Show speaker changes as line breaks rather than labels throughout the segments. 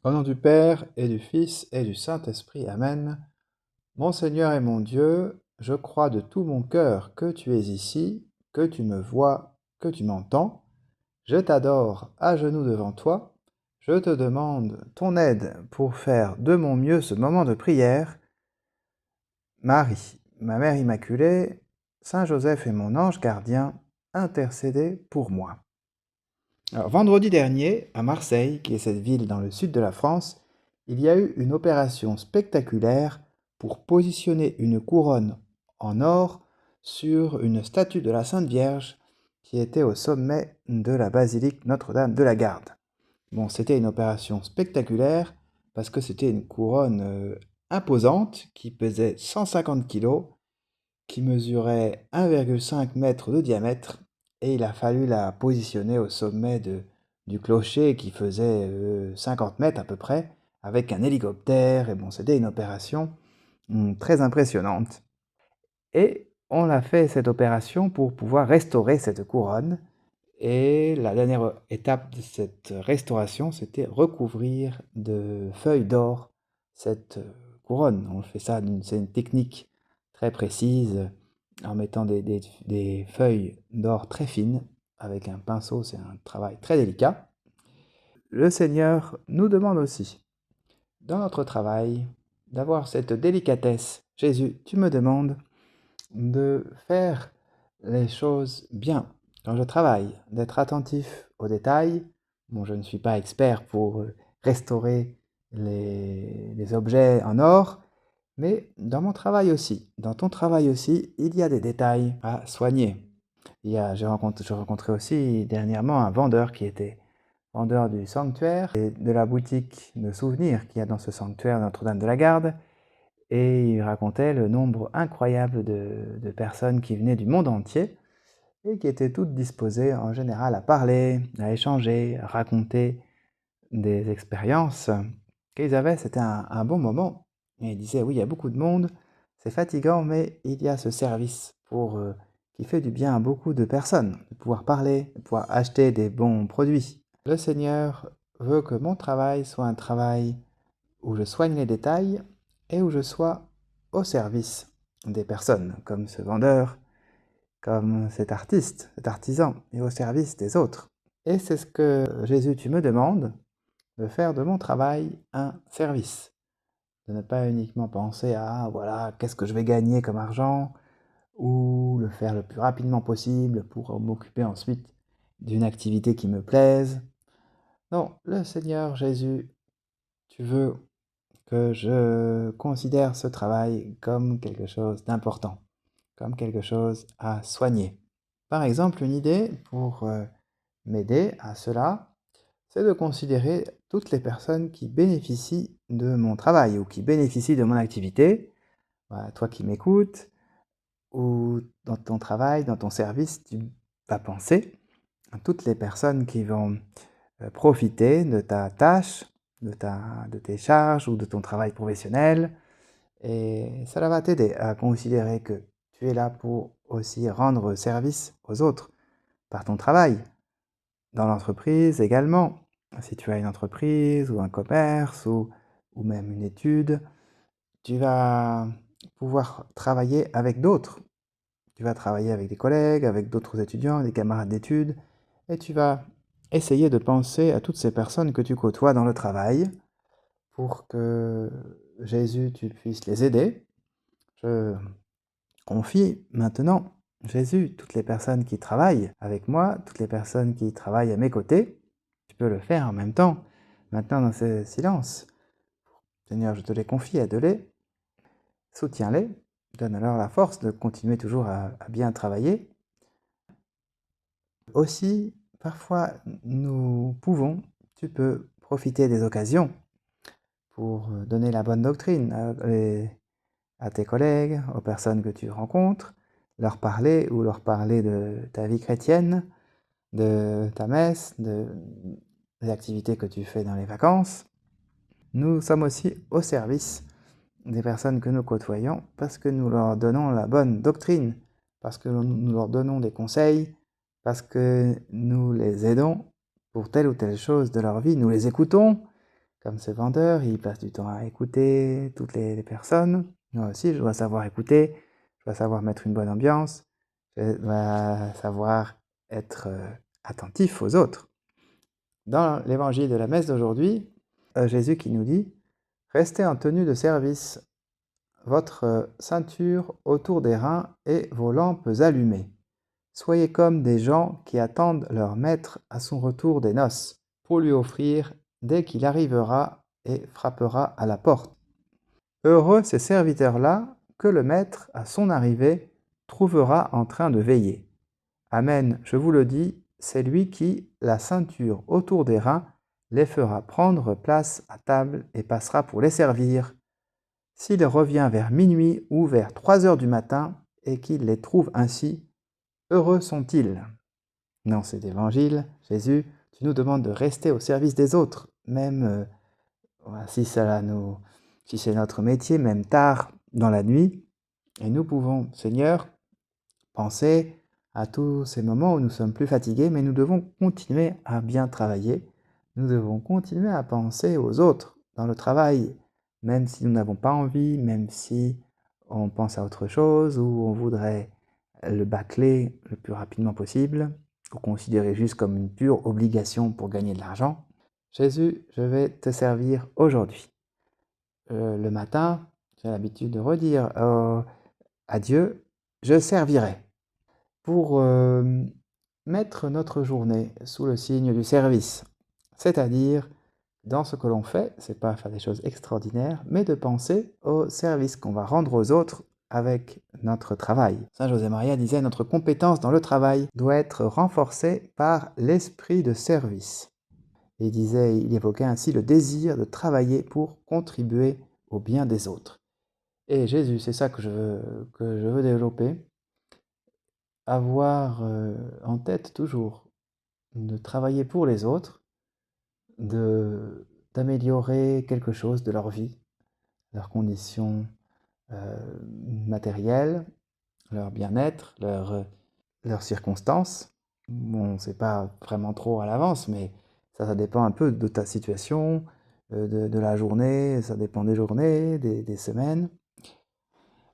Au nom du Père et du Fils et du Saint-Esprit, Amen. Mon Seigneur et mon Dieu, je crois de tout mon cœur que tu es ici, que tu me vois, que tu m'entends. Je t'adore à genoux devant toi. Je te demande ton aide pour faire de mon mieux ce moment de prière. Marie, ma Mère Immaculée, Saint Joseph et mon ange gardien, intercédez pour moi. Alors, vendredi dernier, à Marseille, qui est cette ville dans le sud de la France, il y a eu une opération spectaculaire pour positionner une couronne en or sur une statue de la Sainte Vierge qui était au sommet de la basilique Notre-Dame de la Garde. Bon, c'était une opération spectaculaire parce que c'était une couronne imposante qui pesait 150 kilos, qui mesurait 1,5 mètre de diamètre, et il a fallu la positionner au sommet du clocher qui faisait 50 mètres à peu près, avec un hélicoptère, et bon, c'était une opération très impressionnante. Et on a fait cette opération pour pouvoir restaurer cette couronne, et la dernière étape de cette restauration, c'était recouvrir de feuilles d'or cette couronne. On fait ça, c'est une technique très précise, en mettant des feuilles d'or très fines, avec un pinceau, c'est un travail très délicat. Le Seigneur nous demande aussi, dans notre travail, d'avoir cette délicatesse. Jésus, tu me demandes de faire les choses bien quand je travaille, d'être attentif aux détails. Bon, je ne suis pas expert pour restaurer les objets en or, mais dans mon travail aussi, dans ton travail aussi, il y a des détails à soigner. Je rencontrais aussi dernièrement un vendeur qui était vendeur du sanctuaire et de la boutique de souvenirs qu'il y a dans ce sanctuaire Notre-Dame de la Garde. Et il racontait le nombre incroyable de personnes qui venaient du monde entier et qui étaient toutes disposées en général à parler, à échanger, à raconter des expériences qu'ils avaient. C'était un bon moment. Et il disait, oui, il y a beaucoup de monde, c'est fatigant, mais il y a ce service qui fait du bien à beaucoup de personnes, de pouvoir parler, de pouvoir acheter des bons produits. Le Seigneur veut que mon travail soit un travail où je soigne les détails et où je sois au service des personnes, comme ce vendeur, comme cet artiste, cet artisan, et au service des autres. Et c'est ce que Jésus, tu me demandes, de faire de mon travail un service. De ne pas uniquement penser à, voilà, qu'est-ce que je vais gagner comme argent, ou le faire le plus rapidement possible pour m'occuper ensuite d'une activité qui me plaise. Non, le Seigneur Jésus, tu veux que je considère ce travail comme quelque chose d'important, comme quelque chose à soigner. Par exemple, une idée pour m'aider à cela, c'est de considérer toutes les personnes qui bénéficient de mon travail ou qui bénéficient de mon activité. Voilà, toi qui m'écoutes, ou dans ton travail, dans ton service, tu vas penser à toutes les personnes qui vont profiter de ta tâche, de tes charges ou de ton travail professionnel. Et cela va t'aider à considérer que tu es là pour aussi rendre service aux autres par ton travail. Dans l'entreprise également, si tu as une entreprise ou un commerce ou même une étude, tu vas pouvoir travailler avec d'autres. Tu vas travailler avec des collègues, avec d'autres étudiants, des camarades d'études, et tu vas essayer de penser à toutes ces personnes que tu côtoies dans le travail pour que Jésus, tu puisses les aider. Je confie maintenant, Jésus, toutes les personnes qui travaillent avec moi, toutes les personnes qui travaillent à mes côtés. Tu peux le faire en même temps, maintenant dans ce silence. Seigneur, je te les confie, aide-les, soutiens-les, donne-leur la force de continuer toujours à bien travailler. Aussi, parfois, tu peux profiter des occasions pour donner la bonne doctrine à tes collègues, aux personnes que tu rencontres, leur parler de ta vie chrétienne, de ta messe, des activités que tu fais dans les vacances. Nous sommes aussi au service des personnes que nous côtoyons parce que nous leur donnons la bonne doctrine, parce que nous leur donnons des conseils, parce que nous les aidons pour telle ou telle chose de leur vie, nous les écoutons Comme ce vendeur, il passe du temps à écouter toutes les personnes. Moi aussi, je dois savoir écouter, je dois savoir mettre une bonne ambiance, je dois savoir être attentif aux autres. Dans l'évangile de la messe d'aujourd'hui, Jésus qui nous dit « Restez en tenue de service, votre ceinture autour des reins et vos lampes allumées. Soyez comme des gens qui attendent leur maître à son retour des noces, pour lui offrir dès qu'il arrivera et frappera à la porte. Heureux ces serviteurs-là que le maître, à son arrivée, trouvera en train de veiller. Amen, je vous le dis, c'est lui qui, la ceinture autour des reins, les fera prendre place à table et passera pour les servir. S'il revient vers minuit ou vers 3 heures du matin et qu'il les trouve ainsi, heureux sont-ils. » Dans cet évangile, Jésus, tu nous demandes de rester au service des autres, même si c'est notre métier, même tard dans la nuit. Et nous pouvons, Seigneur, penser à tous ces moments où nous sommes plus fatigués, mais nous devons continuer à bien travailler. Nous devons continuer à penser aux autres dans le travail, même si nous n'avons pas envie, même si on pense à autre chose ou on voudrait le bâcler le plus rapidement possible, ou considérer juste comme une pure obligation pour gagner de l'argent. Jésus, je vais te servir aujourd'hui. Le matin, j'ai l'habitude de redire à Dieu, je servirai. Pour mettre notre journée sous le signe du service, c'est-à-dire dans ce que l'on fait, c'est pas faire des choses extraordinaires, mais de penser au service qu'on va rendre aux autres avec notre travail. Saint José Maria disait « Notre compétence dans le travail doit être renforcée par l'esprit de service ». Il évoquait ainsi le désir de travailler pour contribuer au bien des autres. Et Jésus, c'est ça que je veux développer, avoir en tête toujours de travailler pour les autres, d'améliorer quelque chose de leur vie, leurs conditions matérielles, leur bien-être, leurs circonstances. Bon, on ne sait pas vraiment trop à l'avance, mais ça dépend un peu de ta situation, de la journée, ça dépend des journées, des semaines.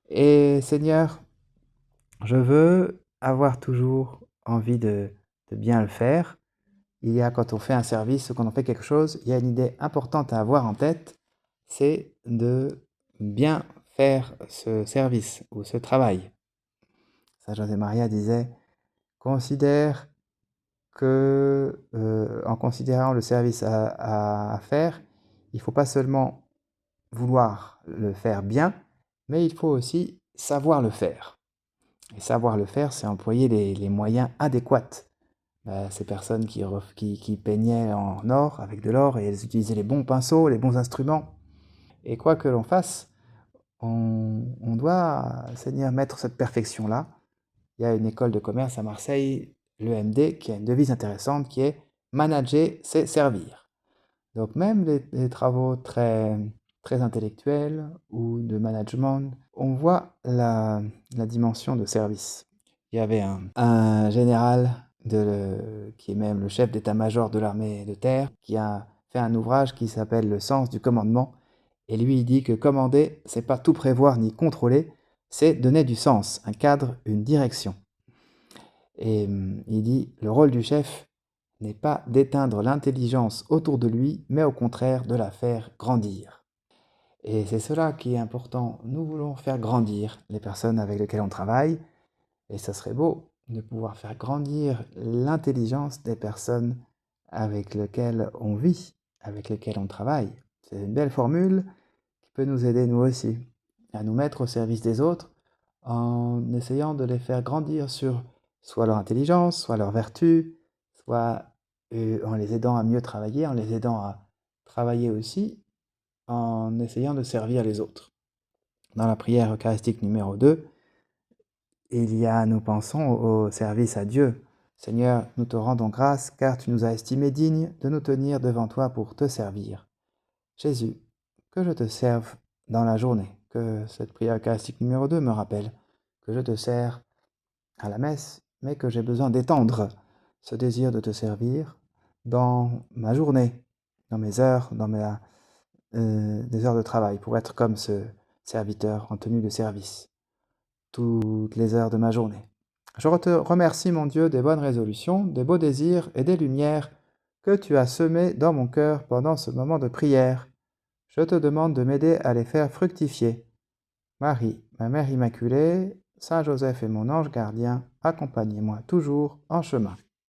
Et Seigneur, je veux avoir toujours envie de bien le faire. Quand on fait un service ou quand on fait quelque chose, il y a une idée importante à avoir en tête, c'est de bien faire ce service ou ce travail. Saint José Maria disait « Considère que, en considérant le service à faire, il ne faut pas seulement vouloir le faire bien, mais il faut aussi savoir le faire. » Et savoir le faire, c'est employer les moyens adéquats. Ces personnes qui peignaient en or, avec de l'or, et elles utilisaient les bons pinceaux, les bons instruments. Et quoi que l'on fasse, on doit, Seigneur, mettre cette perfection-là. Il y a une école de commerce à Marseille, l'EMD, qui a une devise intéressante qui est « Manager, c'est servir ». Donc même les travaux très, très intellectuels ou de management, on voit la dimension de service. Il y avait un général qui est même le chef d'état-major de l'armée de terre, qui a fait un ouvrage qui s'appelle « Le sens du commandement ». Et lui, il dit que commander, c'est pas tout prévoir ni contrôler, c'est donner du sens, un cadre, une direction. Et il dit « Le rôle du chef n'est pas d'éteindre l'intelligence autour de lui, mais au contraire de la faire grandir. » Et c'est cela qui est important. Nous voulons faire grandir les personnes avec lesquelles on travaille, et ça serait beau de pouvoir faire grandir l'intelligence des personnes avec lesquelles on vit, avec lesquelles on travaille. C'est une belle formule qui peut nous aider, nous aussi, à nous mettre au service des autres en essayant de les faire grandir sur soit leur intelligence, soit leur vertu, soit en les aidant à mieux travailler, en les aidant à travailler aussi, en essayant de servir les autres. Dans la prière eucharistique numéro 2, nous pensons au service à Dieu. Seigneur, nous te rendons grâce car tu nous as estimés dignes de nous tenir devant toi pour te servir. Jésus, que je te serve dans la journée, que cette prière eucharistique numéro 2 me rappelle que je te sers à la messe, mais que j'ai besoin d'étendre ce désir de te servir dans ma journée, dans mes heures, dans des heures de travail pour être comme ce serviteur en tenue de service, toutes les heures de ma journée. Je te remercie, mon Dieu, des bonnes résolutions, des beaux désirs et des lumières que tu as semées dans mon cœur pendant ce moment de prière. Je te demande de m'aider à les faire fructifier. Marie, ma Mère Immaculée, Saint Joseph et mon ange gardien, accompagnez-moi toujours en chemin.